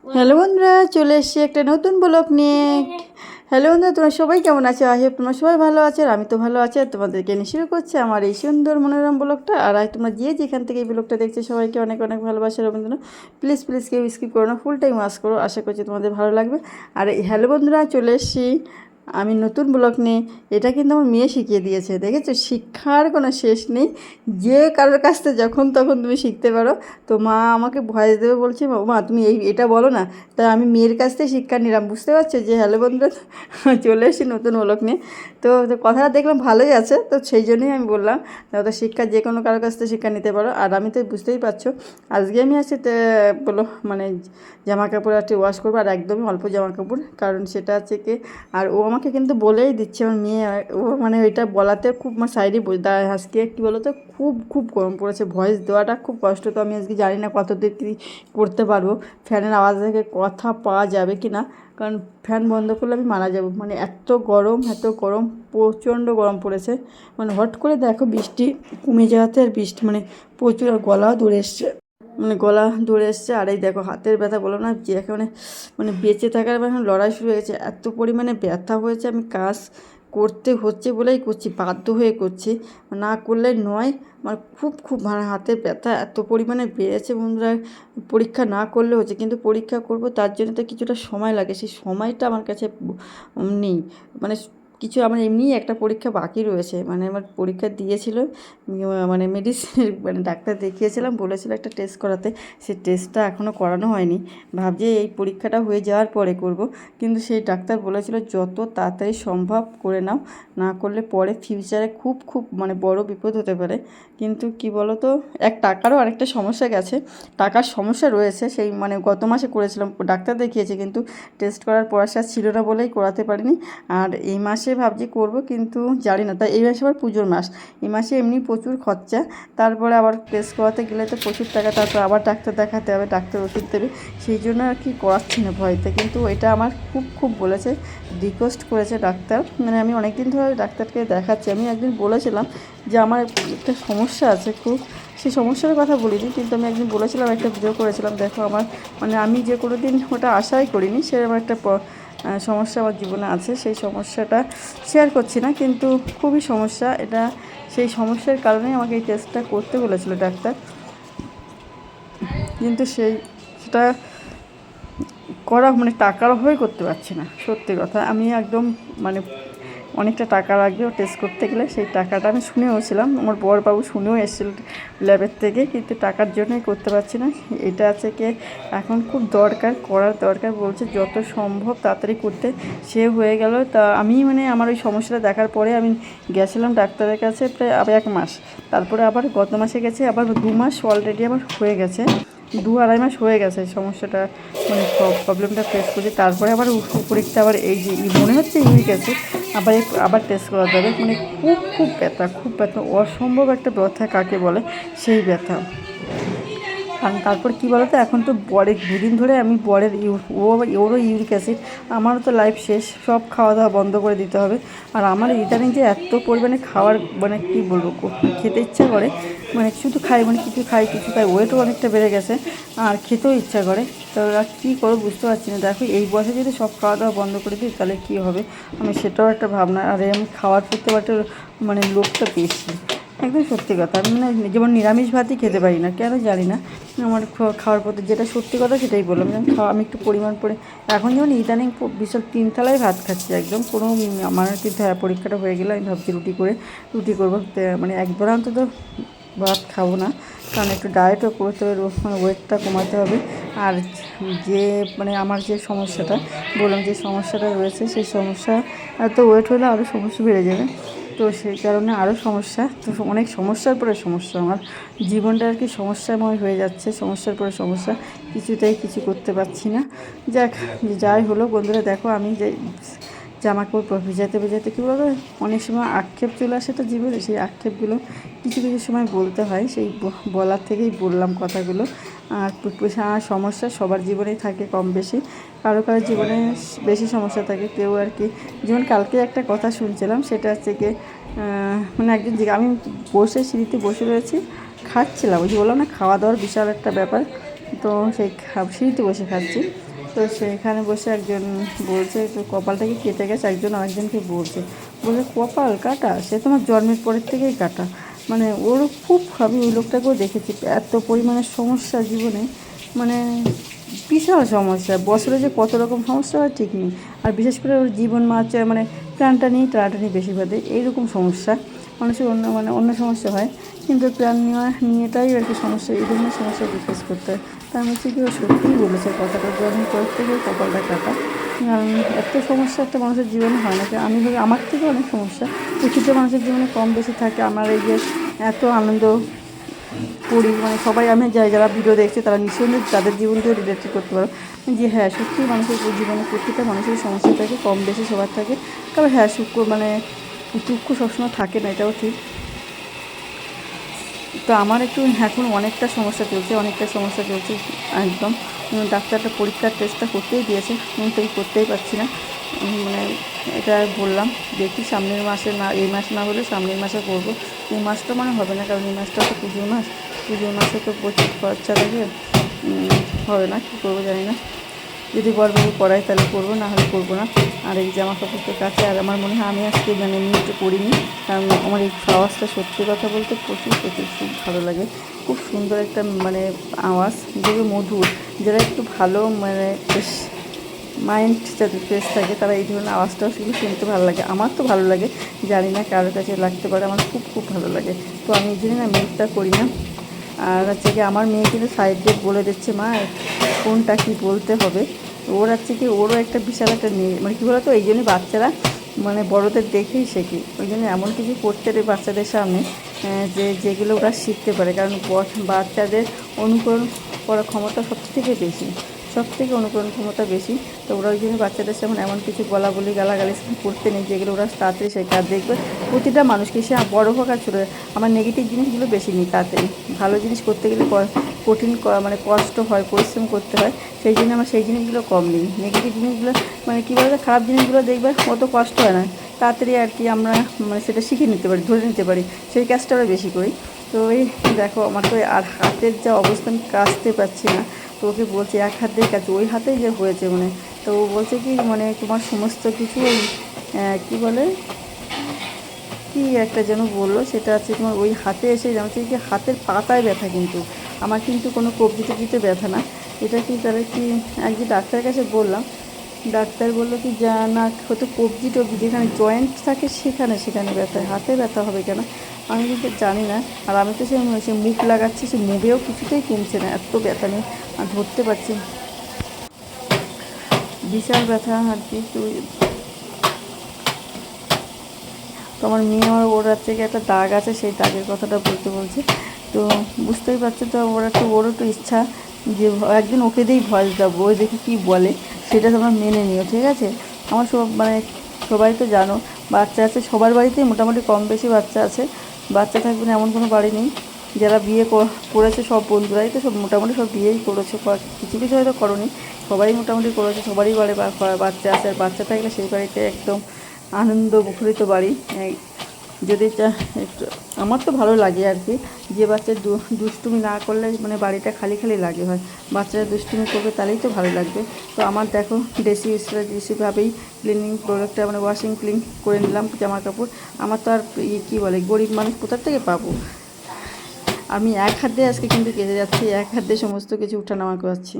Hello বন্ধুরা, চলে এসেছি একটা নতুন ব্লগ নিয়ে। হ্যালো বন্ধুরা, তোমরা সবাই কেমন আছো? আই হোপ তোমরা সবাই ভালো আছো, আর আমি তো ভালো আছি। আর তোমাদেরকে নিয়ে শুরু করছি আমার এই সুন্দর মনোরম ব্লগটা। আর তোমরা যেখান থেকে এই ব্লগটা দেখছো সবাইকে অনেক অনেক ভালোবাসা রবীন্দ্র। প্লিজ প্লিজ কেউ স্কিপ করো না, ফুল টাইম ওয়াচ করো, আশা করছি তোমাদের ভালো লাগবে। আর হ্যালো বন্ধুরা, চলে এসেছি আমি নতুন ব্লগ নিয়ে। এটা কিন্তু আমার মেয়ে শিখিয়ে দিয়েছে, দেখেছো? শিক্ষার কোনো শেষ নেই, যে কারোর কাছ থেকে যখন তখন তুমি শিখতে পারো। তো মা আমাকে ভয়েস দেবে বলছে, মা তুমি এটা বলো না। তাই আমি মেয়ের কাছ থেকে শিক্ষা নিলাম, বুঝতে পারছো? যে হ্যালো বন্ধুরা, চলে এসেছি নতুন ব্লগ নিয়ে। তো কথাটা দেখলাম ভালোই আছে, তো সেই জন্যই আমি বললাম তো শিক্ষা যে কোনো কারোর কাছ থেকে শিক্ষা নিতে পারো। আর আমি তো বুঝতেই পারছো, আজকে আমি আসছি বলো মানে জামা কাপড় একটু ওয়াশ করবো, আর একদমই অল্প জামা কাপড়, কারণ সেটা হচ্ছে কি, আর ও আমাকে কিন্তু বলেই দিচ্ছে, আমার মেয়ে। ও মানে ওইটা বলাতে খুব আমার সাইডে আজকে কী বলো তো, খুব খুব গরম পড়েছে, ভয়েস দেওয়াটা খুব কষ্ট। তো আমি আজকে জানি না কতদূর কী করতে পারবো, ফ্যানের আওয়াজ থেকে কথা পাওয়া যাবে কি না, কারণ ফ্যান বন্ধ করলে আমি মারা যাবো। মানে এত গরম, এত গরম, প্রচণ্ড গরম পড়েছে। মানে হট করে দেখো বৃষ্টি কমে যাওয়াতে, আর বৃষ্টি মানে প্রচুর, গলাও দূরে এসছে, মানে গলা ধরে এসছে। আর এই দেখো হাতের ব্যথা, বলো না যে একেবারে মানে বেঁচে থাকার এখন লড়াই শুরু হয়েছে, এত পরিমাণে ব্যথা হয়েছে। আমি কাজ করতে হচ্ছে বলেই করছি, বাধ্য হয়ে করছি, না করলে নয়। আমার খুব খুব মানে হাতের ব্যথা এত পরিমাণে বেড়েছে বন্ধুরা। পরীক্ষা না করলে হচ্ছে, কিন্তু পরীক্ষা করব তার জন্য তো কিছুটা সময় লাগে, সেই সময়টা আমার কাছে নেই। মানে কিছু আমার এমনিই একটা পরীক্ষা বাকি রয়েছে, মানে আমার পরীক্ষা দিয়েছিল, মানে মেডিসিন মানে ডাক্তার দেখিয়েছিলাম, বলেছিল একটা টেস্ট করাতে, সেই টেস্টটা এখনও করানো হয়নি। ভাবছি এই পরীক্ষাটা হয়ে যাওয়ার পরে করব, কিন্তু সেই ডাক্তার বলেছিল যত তাড়াতাড়ি সম্ভব করে নাও, না করলে পরে ফিউচারে খুব খুব মানে বড় বিপদ হতে পারে। কিন্তু কি বলো তো, টাকারও আরেকটা সমস্যা গেছে, টাকার সমস্যা রয়েছে। সেই মানে গত মাসে করেছিলাম, ডাক্তার দেখিয়েছে, কিন্তু টেস্ট করার পয়সা ছিল না বলেই করাতে পারিনি। আর এই মাসে ভাবছি করব, কিন্তু জানি না। তাই এই মাসে আবার পুজোর মাস, এই মাসে এমনি প্রচুর খরচা, তারপরে আবার টেস্ট করাতে গেলে তো প্রচুর টাকা, তারপর আবার ডাক্তার দেখাতে হবে, ডাক্তার ওষুধ দেবে, সেই জন্য আর কি করাচ্ছি না ভয়তে। কিন্তু এটা আমার খুব খুব বলেছে, রিকোয়েস্ট করেছে ডাক্তার, মানে আমি অনেক দিন ধরে ডাক্তারকে দেখাচ্ছি। আমি একদিন বলেছিলাম যে আমার একটা সমস্যা আছে খুব, সেই সমস্যার কথা বলিনি, কিন্তু আমি একদিন বলেছিলাম, একটা ভিডিও করেছিলাম, দেখো আমার মানে আমি যে কোনো দিন ওটা আশাই করিনি, সেরকম একটা সমস্যা আমার জীবনে আছে। সেই সমস্যাটা শেয়ার করছি না, কিন্তু খুবই সমস্যা এটা। সেই সমস্যার কারণেই আমাকে এই টেস্টটা করতে বলেছিল ডাক্তার, কিন্তু সেটা করা মানে টাকার অভাবে করতে পারছি না। সত্যি কথা, আমি একদম মানে অনেকটা টাকা লাগবে টেস্ট করতে গেলে, সেই টাকাটা আমি শুনেওছিলাম, আমার বড়বাবু শুনেও এসেছিল ল্যাবের থেকে, কিন্তু টাকার জন্যই করতে পারছি না। এটা আছে কি, এখন খুব করার দরকার, বলছে যত সম্ভব তাড়াতাড়ি করতে। সে হয়ে গেল, তা আমি মানে আমার ওই সমস্যাটা দেখার পরে আমি গেছিলাম ডাক্তারের কাছে প্রায় আবার 1 মাস, তারপরে আবার গত মাসে গেছে, আবার 2 মাস অলরেডি আমার হয়ে গেছে, 2-2.5 মাস হয়ে গেছে সমস্যাটা, মানে প্রবলেমটা ফেস করছি। তারপরে আবার উপরিকটা আবার এই যে মনে হচ্ছে ইউরিক অ্যাসিড, আবার টেস্ট করাতে হবে। মানে খুব খুব ব্যথা, খুব ব্যথা, অসম্ভব একটা ব্যথা কাকে বলে, সেই ব্যথা। আর তারপর কী বলো তো, এখন তো বরের 2 দিন ধরে আমি বরের ওরও ইউরিক অ্যাসিড, আমারও তো লাইফ শেষ, সব খাওয়া দাওয়া বন্ধ করে দিতে হবে। আর আমার ইদানিং যে এত পরিমাণে খাওয়ার মানে কী বলবো, খেতে ইচ্ছা করে, মানে শুধু খাই, মানে কিছু খাই কিছু খাই, ওয়েটও অনেকটা বেড়ে গেছে, আর খেতেও ইচ্ছা করে। তো আর কী করবো বুঝতে পারছি না। দেখো এই বয়সে যদি সব খাওয়া দাওয়া বন্ধ করে দিই তাহলে কী হবে, আমি সেটাও একটা ভাবনা। আর আমি খাওয়ার প্রতি একটা মানে লোভটা বেশি, একদম সত্যি কথা। আমি মানে যেমন নিরামিষ ভাতই খেতে পারি না, কেন জানি না। আমার খাওয়ার প্রতি, যেটা সত্যি কথা সেটাই বললাম, যেমন আমি একটু পরিমাণ করে, এখন যেমন ইদানিং বিশাল 3 থালায় ভাত খাচ্ছি একদম কোনো। আমার কিন্তু পরীক্ষাটা হয়ে গেলে আমি ভাবছি রুটি করবো, মানে একবার অন্তত ভাত খাবো না, কারণ একটু ডায়েটও করতে হবে, মানে ওয়েটটা কমাতে হবে। আর যে মানে আমার যে সমস্যাটা বললাম, যে সমস্যাটা রয়েছে, সেই সমস্যা এত ওয়েট হলে আরও সমস্যা বেড়ে যাবে। তো সেই কারণে আরও সমস্যা, তো অনেক সমস্যার পরে সমস্যা, আমার জীবনটা আর কি সমস্যাময় হয়ে যাচ্ছে, সমস্যার পরে সমস্যা, কিছুতেই কিছু করতে পারছি না। যাই হলো বন্ধুরা, দেখো আমি যে জামা কাপড় ভেজাতে ভেজাতে কী বলবো, অনেক সময় আক্ষেপ চলে আসে তো জীবনে, সেই আক্ষেপগুলো কিছু কিছু সময় বলতে হয়, সেই বলার থেকেই বললাম কথাগুলো। আর সমস্যা সবার জীবনেই থাকে কম বেশি, কারো কারো জীবনে বেশি সমস্যা থাকে, কেউ আর কি। যেমন কালকে একটা কথা শুনছিলাম, সেটা হচ্ছে গিয়ে মানে একজন আমি বসে সিঁড়িতে বসে রয়েছি, খাচ্ছিলাম, ওই যে বললাম না খাওয়া দাওয়ার বিশাল একটা ব্যাপার। তো সেই সিঁড়িতে বসে খাচ্ছি, তো সেখানে বসে একজন বলছে তো কপালটা কি কেটে গেছে, একজন আরেকজনকে বলছে কপাল কাটা, সে তোমার জন্মের পরের থেকেই কাটা। মানে ওরও খুব, আমি ওই লোকটাকেও দেখেছি এত পরিমাণে সমস্যা জীবনে, মানে বিশাল সমস্যা, বছরে যে কত রকম সমস্যা হয় ঠিক নেই। আর বিশেষ করে ওর জীবন মাছ মানে প্রাণটা নিয়ে টানাটানি বেশি বাদে, এইরকম সমস্যা। মানুষের অন্য সমস্যা হয়, কিন্তু প্রাণ নিয়েটাই আর কি সমস্যা, এই ধরনের সমস্যা ফেস করতে হয়। তার মধ্যে কি ও সত্যিই বলেছে কথাটা, জন্মের পর থেকে কপালটা কাটা। কারণ এত সমস্যা একটা মানুষের জীবনে হয় না, আমি ভাবি আমার থেকে অনেক সমস্যা প্রতিটা মানুষের জীবনে কম বেশি থাকে। আমার এই যে এত আনন্দ করি, মানে সবাই আমি যারা ভিডিও দেখছে তারা নিঃসন্দেহে তাদের জীবন থেকে রিলেট করতে পারো যে হ্যাঁ সত্যিই মানুষের জীবনে প্রত্যেকটা মানুষের সমস্যা থাকে, কম বেশি সবার থাকে। তবে হ্যাঁ সুখ মানে দুঃখ সবসময় থাকে না, এটাও ঠিক। তো আমার একটু এখন অনেকটা সমস্যা চলছে একদম। ডাক্তারটা পরীক্ষার টেস্টটা করতেই দিয়েছে, তো করতেই পারছি না। মানে এটা বললাম দেখি সামনের মাসে, না এই মাসে না হলে সামনের মাসে করবো। এই মাসটা মানে হবে না, কারণ এই মাসটা তো পুজোর মাসে তো প্রচুর খরচা লাগে, হবে না, কী করবো জানি না। যদি বরবাবু করাই তাহলে করবো, না হলে করবো না। আর এই জামা কাপড় তো কাছে, আর আমার মনে হয় আমি আজকে মানে নিয়ে করিনি, কারণ আমার এই আওয়াজটা সত্যি কথা বলতে প্রচুর খুব ভালো লাগে। খুব সুন্দর একটা মানে আওয়াজ, যেগুলো মধুর, যারা একটু ভালো মানে বেশ মাইন্ড যাদের ফ্রেশ থাকে তারা এই ধরনের আওয়াজটাও শুনতে ভালো লাগে। আমার তো ভালো লাগে, জানি না কারোর কাছে লাগতে পারে, আমার খুব ভালো লাগে। তো আমি এই জন্য না মিউটটা করি না। আর হচ্ছে কি আমার মেয়ে কিন্তু সাইড দিয়ে বলে দিচ্ছে মা কোনটা কী বলতে হবে। ওর হচ্ছে কি ওরও একটা বিশাল একটা নিয়ে মানে কী বলতো, এই জন্যই বাচ্চারা মানে বড়োদের দেখেই শেখে, ওই জন্য এমন কিছু করতে রে বাচ্চাদের সামনে যেগুলো ওরা শিখতে পারে। কারণ বাচ্চাদের অনুকরণ করার ক্ষমতা সবথেকে অনুকরণ ক্ষমতা বেশি। তো ওরা ওই জন্য বাচ্চাদের সামনে এমন কিছু বলাবলি গালাগালি করতে নেই যেগুলো ওরা তাড়াতাড়ি শেখে। আর দেখবে প্রতিটা মানুষকে সে বড় হোক আর ছোটো, আমার নেগেটিভ জিনিসগুলো বেশি নিই তাড়াতাড়ি। ভালো জিনিস করতে গেলে কঠিন মানে কষ্ট হয়, পরিশ্রম করতে হয়, সেই জন্য আমার সেই জিনিসগুলো কম নিই। নেগেটিভ জিনিসগুলো মানে কী বলতো, খারাপ জিনিসগুলো দেখবে অত কষ্ট হয় না, তাড়াতাড়ি আর কি আমরা মানে সেটা শিখে নিতে পারি, ধরে নিতে পারি, সেই কাজটা আমরা বেশি করি। তো এই দেখো আমার তো আর হাতের যা অবস্থা, আমি কাচতে পারছি না। তো ওকে বলছি এক হাত দিয়ে কাছে, ওই হাতেই যে হয়েছে মানে। তো ও বলছে কি মানে তোমার সমস্ত কিছু ওই কী বলে কি একটা যেন বললো, সেটা হচ্ছে তোমার ওই হাতে এসে যেমন হচ্ছে কি হাতের পাতায় ব্যথা, কিন্তু আমার কিন্তু কোনো কবজি টবজিতে ব্যথা না। এটা কি তাহলে কি একদিন ডাক্তারের কাছে বললাম, ডাক্তার বললো কি যা না হয়তো কবজি টবজি যেখানে জয়েন্ট থাকে সেখানে ব্যথা, হাতে ব্যথা হবে কেন, আমি কিন্তু জানি না। আর আমি তো সে মুখ লাগাচ্ছি, সে মুভেও কিছুতেই কমছে না, এত ব্যথা নেই আর ধরতে পারছি, বিশাল ব্যথা আর কি। তো আমার মেয়ে আমার ওর থেকে একটা দাগ আছে, সেই দাগের কথাটা বলছে। তো বুঝতেই পারছো তো ওরও একটু ইচ্ছা যে একদিন ওকে দিয়েই ভয়েস দেবো, ওই দেখি কী বলে সেটা তোমরা মেনে নিও, ঠিক আছে। আমার মানে সবাই তো জানো বাচ্চা আছে, সবার বাড়িতেই মোটামুটি কম বেশি বাচ্চা আছে, বাচ্চা থাকবে না এমন কোনো বাড়ি নেই। যারা বিয়ে করেছে সব বন্ধুরাই তো সব মোটামুটি সব বিয়েই করেছে, কিছু কিছু হয়তো করনি, সবাই মোটামুটি করেছে, সবারই বাড়ি বাচ্চা আছে। আর বাচ্চা থাকলে সেই বাড়িতে একদম আনন্দ মুখরিত বাড়ি। যদি একটু আমার তো ভালো লাগে আর কি, যে বাচ্চা দুষ্টুমি না করলে মানে বাড়িটা খালি খালি লাগে হয়, বাচ্চারা দুষ্টুমি করবে তাহলেই তো ভালো লাগবে। তো আমার দেখো দেশিভাবেই ক্লিনিং প্রোডাক্টটা মানে ওয়াশিং ক্লিন করে নিলাম জামা কাপড়। আমার তো আর কী বলে গরিব মানুষ কোথার থেকে পাবো, আমি এক হাত দিয়ে আজকে কিন্তু কেটে যাচ্ছি, এক হাত দিয়ে সমস্ত কিছু উঠানামা করছি।